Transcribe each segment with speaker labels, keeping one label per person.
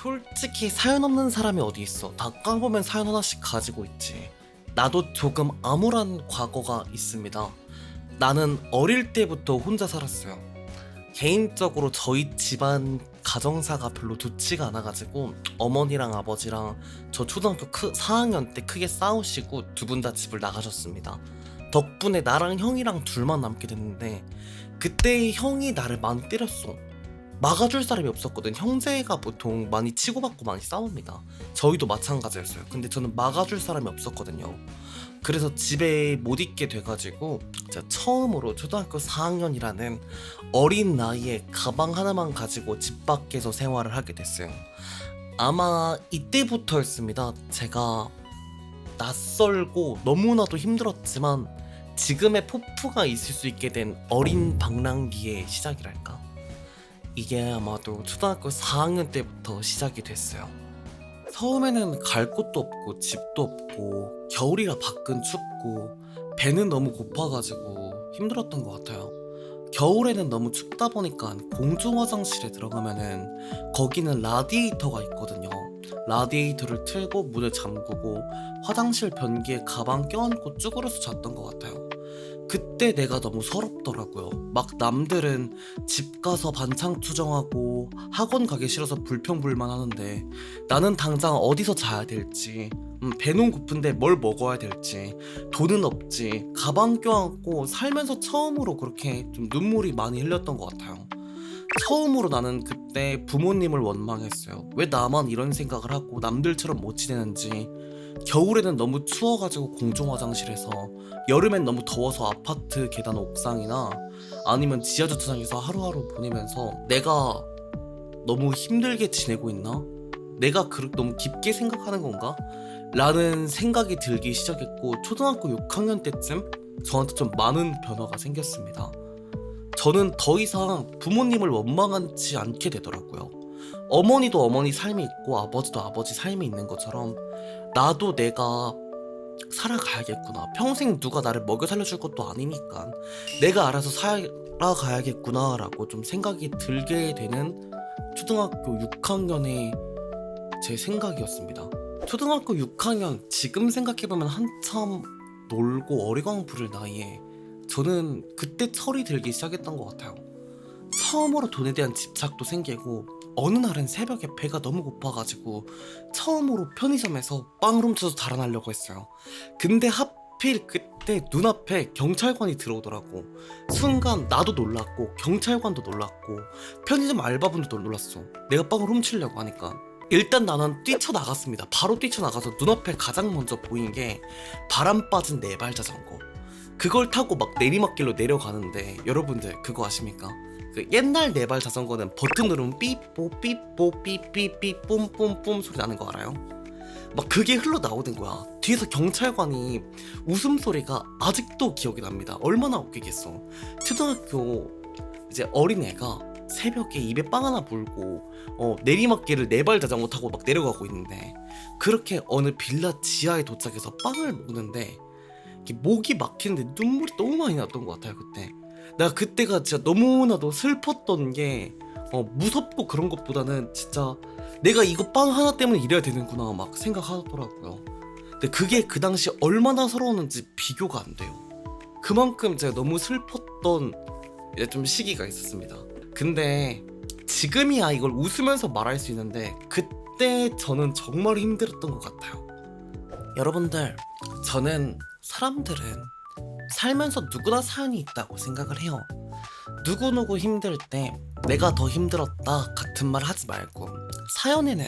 Speaker 1: 솔직히 사연 없는 사람이 어디 있어. 다 까보면 사연 하나씩 가지고 있지. 나도 조금 암울한 과거가 있습니다. 나는 어릴 때부터 혼자 살았어요. 개인적으로 저희 집안 가정사가 별로 좋지가 않아가지고 어머니랑 아버지랑 저 초등학교 4학년 때 크게 싸우시고 두 분 다 집을 나가셨습니다. 덕분에 나랑 형이랑 둘만 남게 됐는데 그때 형이 나를 많이 때렸어. 막아줄 사람이 없었거든. 형제가 보통 많이 치고받고 많이 싸웁니다. 저희도 마찬가지였어요. 근데 저는 막아줄 사람이 없었거든요. 그래서 집에 못 있게 돼가지고 제가 처음으로 초등학교 4학년이라는 어린 나이에 가방 하나만 가지고 집 밖에서 생활을 하게 됐어요. 아마 이때부터였습니다. 제가 낯설고 너무나도 힘들었지만 지금의 포프가 있을 수 있게 된 어린 방랑기의 시작이랄까? 이게 아마도 초등학교 4학년 때부터 시작이 됐어요. 처음에는 갈 곳도 없고 집도 없고 겨울이라 밖은 춥고 배는 너무 고파가지고 힘들었던 것 같아요. 겨울에는 너무 춥다 보니까 공중 화장실에 들어가면은 거기는 라디에이터가 있거든요. 라디에이터를 틀고 문을 잠그고 화장실 변기에 가방 껴안고 쭈그려서 잤던 것 같아요. 그때 내가 너무 서럽더라고요. 막 남들은 집 가서 반창 투정하고 학원 가기 싫어서 불평불만 하는데 나는 당장 어디서 자야 될지, 배는 고픈데 뭘 먹어야 될지, 돈은 없지, 가방 껴안고 살면서 처음으로 그렇게 좀 눈물이 많이 흘렸던 것 같아요. 처음으로 나는 그때 부모님을 원망했어요. 왜 나만 이런 생각을 하고 남들처럼 못 지내는지. 겨울에는 너무 추워가지고 공중 화장실에서, 여름엔 너무 더워서 아파트 계단 옥상이나 아니면 지하 주차장에서 하루하루 보내면서 내가 너무 힘들게 지내고 있나? 내가 너무 깊게 생각하는 건가? 라는 생각이 들기 시작했고 초등학교 6학년 때쯤 저한테 좀 많은 변화가 생겼습니다. 저는 더 이상 부모님을 원망하지 않게 되더라고요. 어머니도 어머니 삶이 있고 아버지도 아버지 삶이 있는 것처럼 나도 내가 살아가야겠구나. 평생 누가 나를 먹여 살려줄 것도 아니니까 내가 알아서 살아가야겠구나 라고 좀 생각이 들게 되는 초등학교 6학년의 제 생각이었습니다. 초등학교 6학년 지금 생각해보면 한참 놀고 어리광 부릴 나이에 저는 그때 철이 들기 시작했던 것 같아요. 처음으로 돈에 대한 집착도 생기고 어느 날은 새벽에 배가 너무 고파가지고 처음으로 편의점에서 빵을 훔쳐서 달아나려고 했어요. 근데 하필 그때 눈앞에 경찰관이 들어오더라고. 순간 나도 놀랐고 경찰관도 놀랐고 편의점 알바분도 놀랐어. 내가 빵을 훔치려고 하니까. 일단 나는 뛰쳐나갔습니다. 바로 뛰쳐나가서 눈앞에 가장 먼저 보인 게 바람 빠진 네발 자전거. 그걸 타고 막 내리막길로 내려가는데 여러분들 그거 아십니까? 그 옛날 네발 자전거는 버튼 누르면 삐뽀 삐뽀 삐삐삐 뿜뿜뿜 소리 나는 거 알아요? 막 그게 흘러나오는 거야. 뒤에서 경찰관이 웃음소리가 아직도 기억이 납니다. 얼마나 웃기겠어. 초등학교 이제 어린애가 새벽에 입에 빵 하나 물고 내리막길을 네발 자전거 타고 막 내려가고 있는데 그렇게 어느 빌라 지하에 도착해서 빵을 먹는데 목이 막히는데 눈물이 너무 많이 났던 것 같아요. 그때 내가 그때가 진짜 너무나도 슬펐던 게 무섭고 그런 것보다는 진짜 내가 이거 빵 하나 때문에 이래야 되는구나 막 생각하더라고요. 근데 그게 그 당시 얼마나 서러웠는지 비교가 안 돼요. 그만큼 제가 너무 슬펐던 좀 시기가 있었습니다. 근데 지금이야 이걸 웃으면서 말할 수 있는데 그때 저는 정말 힘들었던 것 같아요. 여러분들, 저는 사람들은 살면서 누구나 사연이 있다고 생각을 해요. 누구누구 힘들 때 내가 더 힘들었다 같은 말 하지 말고 사연에는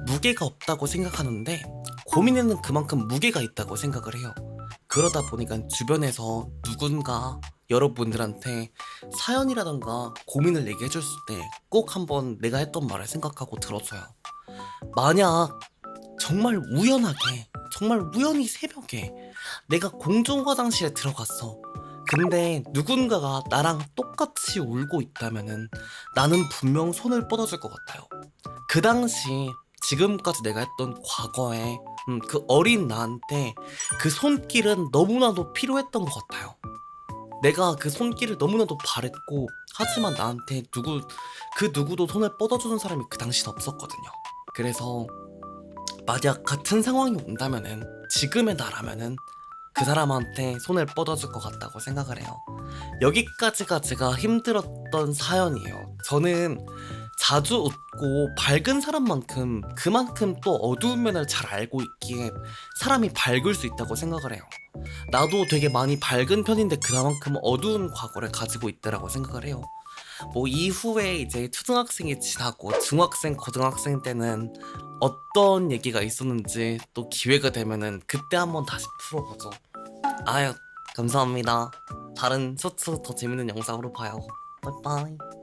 Speaker 1: 무게가 없다고 생각하는데 고민에는 그만큼 무게가 있다고 생각을 해요. 그러다 보니까 주변에서 누군가 여러분들한테 사연이라던가 고민을 얘기해줬을 때 꼭 한번 내가 했던 말을 생각하고 들어줘요. 만약 정말 우연하게 정말 우연히 새벽에 내가 공중 화장실에 들어갔어. 근데 누군가가 나랑 똑같이 울고 있다면은 나는 분명 손을 뻗어줄 것 같아요. 그 당시 지금까지 내가 했던 과거에 그 어린 나한테 그 손길은 너무나도 필요했던 것 같아요. 내가 그 손길을 너무나도 바랬고 하지만 나한테 그 누구도 손을 뻗어주는 사람이 그 당시는 없었거든요. 그래서 만약 같은 상황이 온다면은 지금의 나라면은 그 사람한테 손을 뻗어줄 것 같다고 생각을 해요. 여기까지가 제가 힘들었던 사연이에요. 저는 자주 웃고 밝은 사람만큼 그만큼 또 어두운 면을 잘 알고 있기에 사람이 밝을 수 있다고 생각을 해요. 나도 되게 많이 밝은 편인데 그만큼 어두운 과거를 가지고 있다라고 생각을 해요. 뭐 이후에 이제 초등학생이 지나고 중학생, 고등학생 때는 어떤 얘기가 있었는지 또 기회가 되면은 그때 한번 다시 풀어보죠. 아유, 감사합니다. 다른 쇼츠 더 재밌는 영상으로 봐요. 빠이빠이.